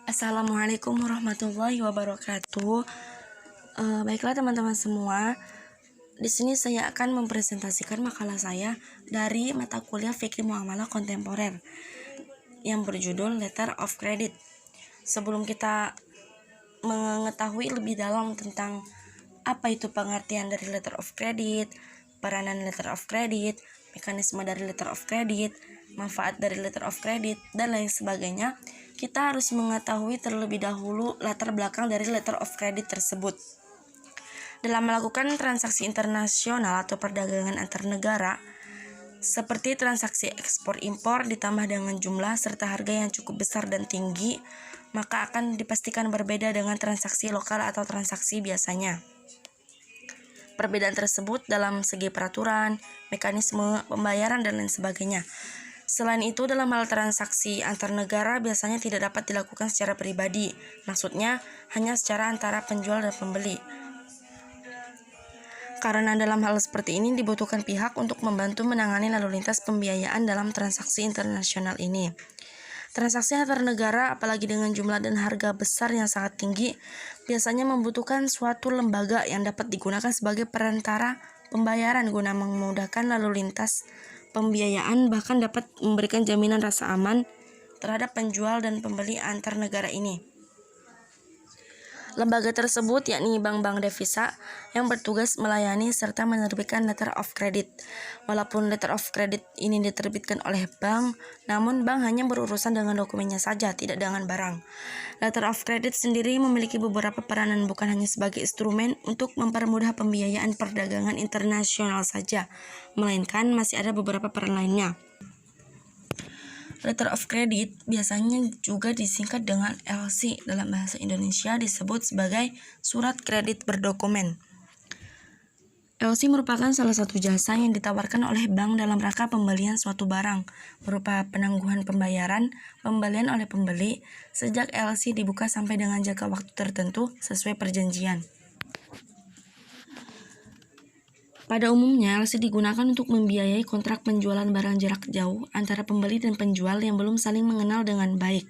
Assalamualaikum warahmatullahi wabarakatuh. Baiklah teman-teman semua, di sini saya akan mempresentasikan makalah saya dari mata kuliah Fikih Muamalah Kontemporer yang berjudul Letter of Credit. Sebelum kita mengetahui lebih dalam tentang apa itu pengertian dari Letter of Credit, peranan Letter of Credit, mekanisme dari Letter of Credit, manfaat dari Letter of Credit, dan lain sebagainya, kita harus mengetahui terlebih dahulu latar belakang dari Letter of Credit tersebut. Dalam melakukan transaksi internasional atau perdagangan antar negara, seperti transaksi ekspor-impor ditambah dengan jumlah serta harga yang cukup besar dan tinggi, maka akan dipastikan berbeda dengan transaksi lokal atau transaksi biasanya. Perbedaan tersebut dalam segi peraturan, mekanisme, pembayaran, dan lain sebagainya. Selain itu, dalam hal transaksi antar negara biasanya tidak dapat dilakukan secara pribadi, maksudnya hanya secara antara penjual dan pembeli. Karena dalam hal seperti ini dibutuhkan pihak untuk membantu menangani lalu lintas pembiayaan dalam transaksi internasional ini. Transaksi antar negara, apalagi dengan jumlah dan harga besar yang sangat tinggi, biasanya membutuhkan suatu lembaga yang dapat digunakan sebagai perantara pembayaran guna memudahkan lalu lintas pembiayaan, bahkan dapat memberikan jaminan rasa aman terhadap penjual dan pembeli antar negara ini. Lembaga tersebut yakni bank-bank devisa yang bertugas melayani serta menerbitkan letter of credit. Walaupun letter of credit ini diterbitkan oleh bank, namun bank hanya berurusan dengan dokumennya saja, tidak dengan barang. Letter of credit sendiri memiliki beberapa peranan, bukan hanya sebagai instrumen untuk mempermudah pembiayaan perdagangan internasional saja, melainkan masih ada beberapa peran lainnya. Letter of Credit biasanya juga disingkat dengan LC, dalam bahasa Indonesia disebut sebagai surat kredit berdokumen. LC merupakan salah satu jasa yang ditawarkan oleh bank dalam rangka pembelian suatu barang, berupa penangguhan pembayaran, pembelian oleh pembeli, sejak LC dibuka sampai dengan jangka waktu tertentu sesuai perjanjian. Pada umumnya, LC digunakan untuk membiayai kontrak penjualan barang jarak jauh antara pembeli dan penjual yang belum saling mengenal dengan baik.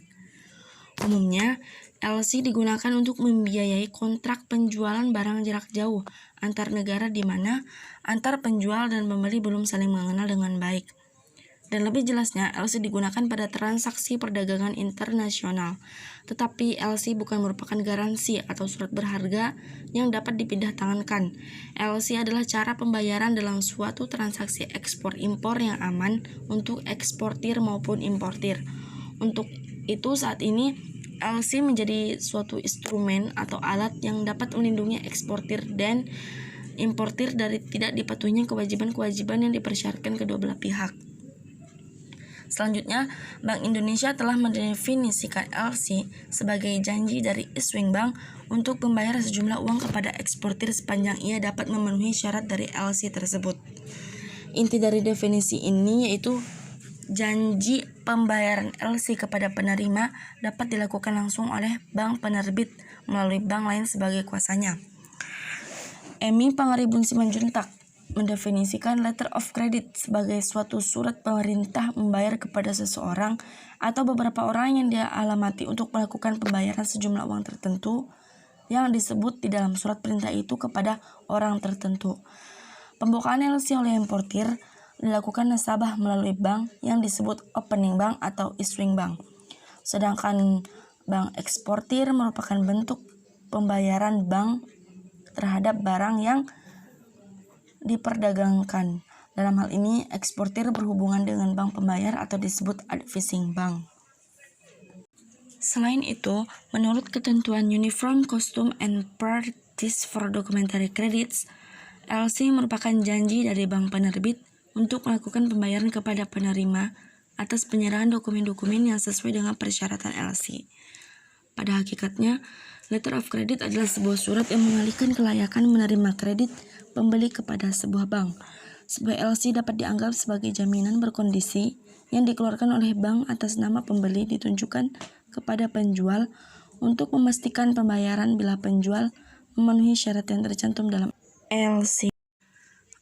Umumnya, LC digunakan untuk membiayai kontrak penjualan barang jarak jauh antar negara di mana antar penjual dan pembeli belum saling mengenal dengan baik. Dan lebih jelasnya, LC digunakan pada transaksi perdagangan internasional. Tetapi LC bukan merupakan garansi atau surat berharga yang dapat dipindah tangankan. LC adalah cara pembayaran dalam suatu transaksi ekspor-impor yang aman untuk eksportir maupun importir. Untuk itu saat ini LC menjadi suatu instrumen atau alat yang dapat melindungi eksportir dan importir dari tidak dipatuhinya kewajiban-kewajiban yang dipersyaratkan kedua belah pihak. Selanjutnya, Bank Indonesia telah mendefinisikan LC sebagai janji dari issuing bank untuk membayar sejumlah uang kepada eksportir sepanjang ia dapat memenuhi syarat dari LC tersebut. Inti dari definisi ini yaitu janji pembayaran LC kepada penerima dapat dilakukan langsung oleh bank penerbit melalui bank lain sebagai kuasanya. Emi Pangaribun Simanjuntak mendefinisikan letter of credit sebagai suatu surat pemerintah membayar kepada seseorang atau beberapa orang yang dia alamati untuk melakukan pembayaran sejumlah uang tertentu yang disebut di dalam surat perintah itu kepada orang tertentu. Pembukaan LC oleh importir dilakukan nasabah melalui bank yang disebut opening bank atau issuing bank. Sedangkan bank eksportir merupakan bentuk pembayaran bank terhadap barang yang diperdagangkan. Dalam hal ini, eksportir berhubungan dengan bank pembayar atau disebut advising bank. Selain itu, menurut ketentuan Uniform Custom and Practice for Documentary Credits, LC merupakan janji dari bank penerbit untuk melakukan pembayaran kepada penerima atas penyerahan dokumen-dokumen yang sesuai dengan persyaratan LC. Pada hakikatnya, letter of credit adalah sebuah surat yang mengalihkan kelayakan menerima kredit pembeli kepada sebuah bank. Sebuah LC dapat dianggap sebagai jaminan berkondisi yang dikeluarkan oleh bank atas nama pembeli ditunjukkan kepada penjual untuk memastikan pembayaran bila penjual memenuhi syarat yang tercantum dalam LC.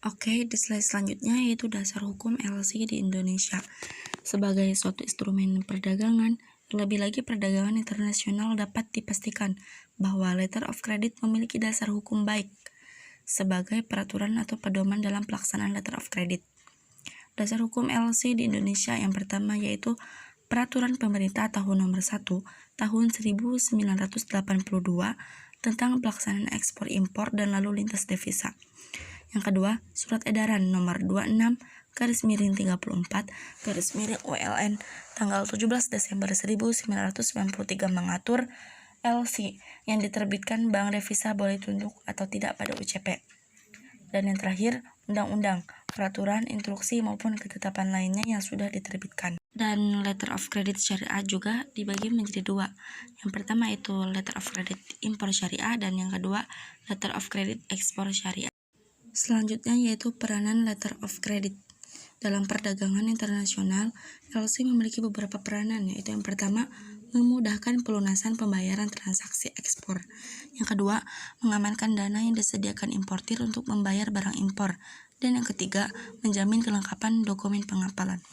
Oke, di slide selanjutnya yaitu dasar hukum LC di Indonesia. Sebagai suatu instrumen perdagangan, Terlebih lagi, perdagangan internasional dapat dipastikan bahwa letter of credit memiliki dasar hukum baik sebagai peraturan atau pedoman dalam pelaksanaan letter of credit. Dasar hukum LC di Indonesia yang pertama yaitu Peraturan Pemerintah Tahun Nomor 1 Tahun 1982 tentang pelaksanaan ekspor impor dan lalu lintas devisa. Yang kedua, Surat Edaran Nomor 26/34/ULN tanggal 17 Desember 1993 mengatur LC yang diterbitkan Bank Devisa boleh tunduk atau tidak pada UCP. Dan yang terakhir, undang-undang, peraturan, instruksi maupun ketetapan lainnya yang sudah diterbitkan. Dan letter of credit syariah juga dibagi menjadi dua. Yang pertama itu letter of credit impor syariah dan yang kedua letter of credit ekspor syariah. Selanjutnya yaitu peranan letter of credit. Dalam perdagangan internasional, LC memiliki beberapa peranan, yaitu yang pertama, memudahkan pelunasan pembayaran transaksi ekspor. Yang kedua, mengamankan dana yang disediakan importir untuk membayar barang impor. Dan yang ketiga, menjamin kelengkapan dokumen pengapalan.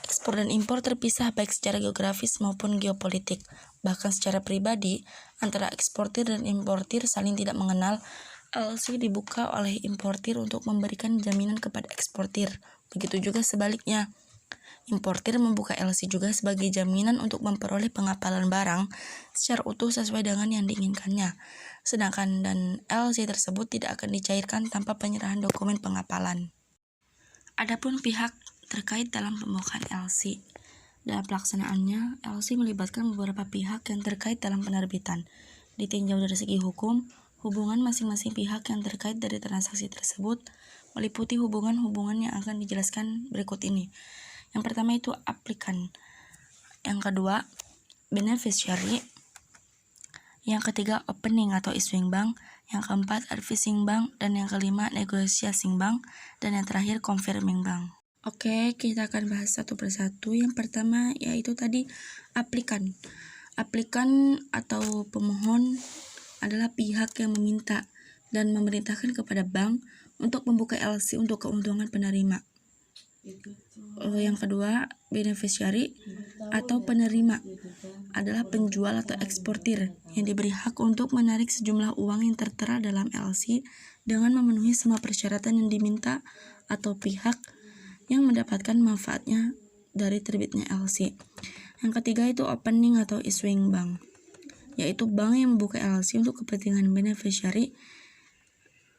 Ekspor dan impor terpisah baik secara geografis maupun geopolitik. Bahkan secara pribadi, antara eksportir dan importir saling tidak mengenal. LC dibuka oleh importir untuk memberikan jaminan kepada eksportir. Begitu juga sebaliknya. Importir membuka LC juga sebagai jaminan untuk memperoleh pengapalan barang secara utuh sesuai dengan yang diinginkannya. Sedangkan dan LC tersebut tidak akan dicairkan tanpa penyerahan dokumen pengapalan. Adapun pihak terkait dalam pembukaan LC. Dalam pelaksanaannya, LC melibatkan beberapa pihak yang terkait dalam penerbitan. Ditinjau dari segi hukum, hubungan masing-masing pihak yang terkait dari transaksi tersebut meliputi hubungan-hubungan yang akan dijelaskan berikut ini. Yang pertama itu aplikan, yang kedua beneficiary, yang ketiga opening atau issuing bank, yang keempat advising bank, dan yang kelima negotiating bank, dan yang terakhir confirming bank. Oke, kita akan bahas satu persatu. Yang pertama yaitu tadi aplikan. Aplikan atau pemohon adalah pihak yang meminta dan memerintahkan kepada bank untuk membuka LC untuk keuntungan penerima. Yang kedua, beneficiary atau penerima adalah penjual atau eksportir yang diberi hak untuk menarik sejumlah uang yang tertera dalam LC dengan memenuhi semua persyaratan yang diminta atau pihak yang mendapatkan manfaatnya dari terbitnya LC. Yang ketiga itu opening atau issuing bank, yaitu bank yang membuka LC untuk kepentingan beneficiary.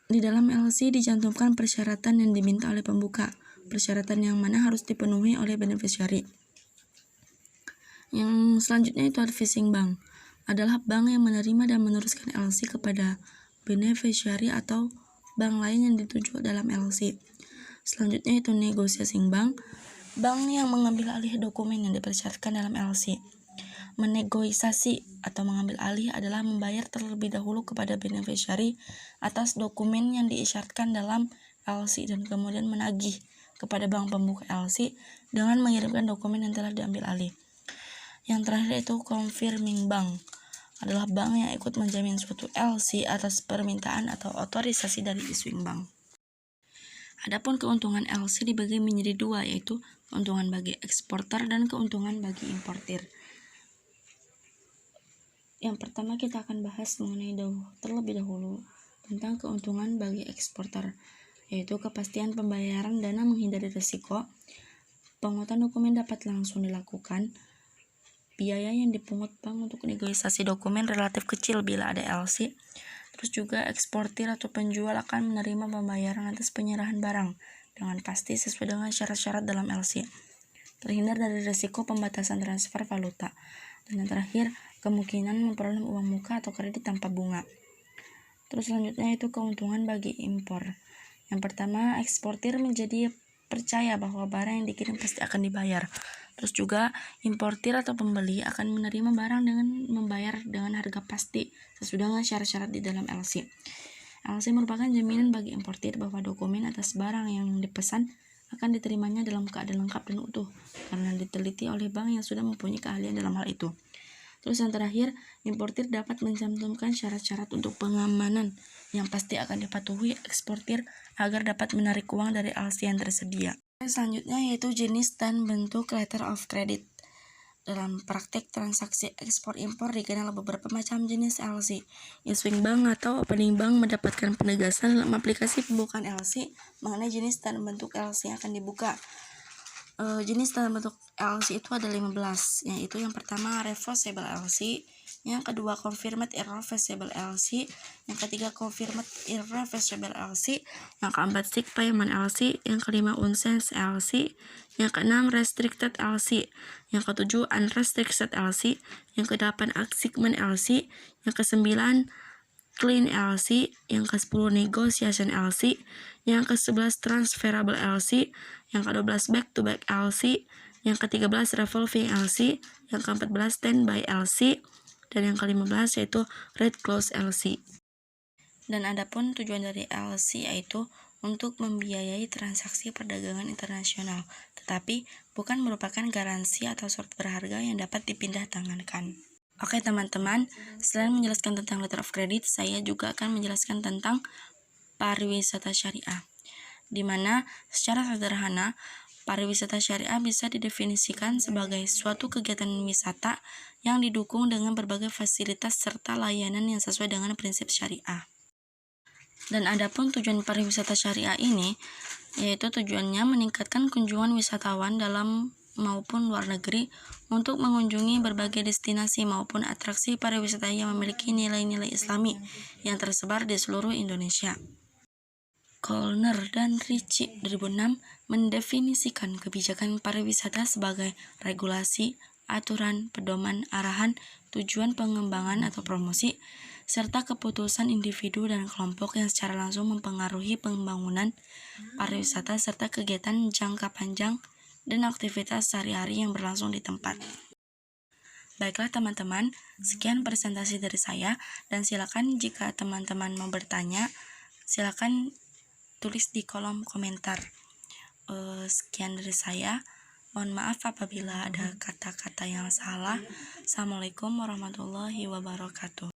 Di dalam LC dicantumkan persyaratan yang diminta oleh pembuka, persyaratan yang mana harus dipenuhi oleh beneficiary. Yang selanjutnya itu advising bank, adalah bank yang menerima dan meneruskan LC kepada beneficiary atau bank lain yang dituju dalam LC. Selanjutnya itu negotiating bank, bank yang mengambil alih dokumen yang dipersyaratkan dalam LC. Menegosiasi atau mengambil alih adalah membayar terlebih dahulu kepada beneficiary atas dokumen yang diisyaratkan dalam LC dan kemudian menagih kepada bank pembuka LC dengan mengirimkan dokumen yang telah diambil alih. Yang terakhir itu confirming bank, adalah bank yang ikut menjamin suatu LC atas permintaan atau otorisasi dari issuing bank. Adapun keuntungan LC dibagi menjadi dua, yaitu keuntungan bagi eksportir dan keuntungan bagi importir. Yang pertama kita akan bahas mengenai terlebih dahulu tentang keuntungan bagi eksportir, yaitu kepastian pembayaran dana menghindari risiko, penguatan dokumen dapat langsung dilakukan, biaya yang dipungut bank untuk negosiasi dokumen relatif kecil bila ada LC. Terus juga eksportir atau penjual akan menerima pembayaran atas penyerahan barang dengan pasti sesuai dengan syarat-syarat dalam LC. Terhindar dari risiko pembatasan transfer valuta. Dan yang terakhir, kemungkinan memperoleh uang muka atau kredit tanpa bunga. Terus selanjutnya itu keuntungan bagi impor. Yang pertama, eksportir menjadi percaya bahwa barang yang dikirim pasti akan dibayar. Terus juga importir atau pembeli akan menerima barang dengan membayar dengan harga pasti sesuai dengan syarat-syarat di dalam LC. LC merupakan jaminan bagi importir bahwa dokumen atas barang yang dipesan akan diterimanya dalam keadaan lengkap dan utuh karena diteliti oleh bank yang sudah mempunyai keahlian dalam hal itu. Terus yang terakhir, importir dapat mencantumkan syarat-syarat untuk pengamanan yang pasti akan dipatuhi eksportir agar dapat menarik uang dari LC yang tersedia. Selanjutnya yaitu jenis dan bentuk letter of credit. Dalam praktek transaksi ekspor-impor dikenal beberapa macam jenis LC. Issuing bank atau opening bank mendapatkan penegasan dalam aplikasi pembukaan LC mengenai jenis dan bentuk LC yang akan dibuka. Jenis dalam bentuk LC itu ada 15, yaitu yang pertama reversible LC, yang kedua confirmed irreversible LC, yang ketiga confirmed irreversible LC, yang keempat stick payment LC, yang kelima unsense LC, yang keenam restricted LC, yang ketujuh unrestricted LC, yang kedelapan assignment LC, yang kesembilan clean LC, yang ke-10 negotiation LC, yang ke-11 transferable LC, yang ke-12 back-to-back LC, yang ke-13 revolving LC, yang ke-14 standby LC, dan yang ke-15 yaitu red close LC. Dan adapun tujuan dari LC yaitu untuk membiayai transaksi perdagangan internasional, tetapi bukan merupakan garansi atau surat berharga yang dapat dipindah tangankan. Oke teman-teman, selain menjelaskan tentang letter of credit, saya juga akan menjelaskan tentang pariwisata syariah, di mana secara sederhana pariwisata syariah bisa didefinisikan sebagai suatu kegiatan wisata yang didukung dengan berbagai fasilitas serta layanan yang sesuai dengan prinsip syariah. Dan adapun tujuan pariwisata syariah ini, yaitu tujuannya meningkatkan kunjungan wisatawan dalam maupun luar negeri untuk mengunjungi berbagai destinasi maupun atraksi pariwisata yang memiliki nilai-nilai Islami yang tersebar di seluruh Indonesia. Kolner dan Ricci 2006 mendefinisikan kebijakan pariwisata sebagai regulasi, aturan, pedoman, arahan, tujuan pengembangan atau promosi, serta keputusan individu dan kelompok yang secara langsung mempengaruhi pembangunan pariwisata serta kegiatan jangka panjang dan aktivitas sehari-hari yang berlangsung di tempat. Baiklah teman-teman, sekian presentasi dari saya, dan silakan jika teman-teman mau bertanya, silakan tulis di kolom komentar. Sekian dari saya, mohon maaf apabila ada kata-kata yang salah. Assalamualaikum warahmatullahi wabarakatuh.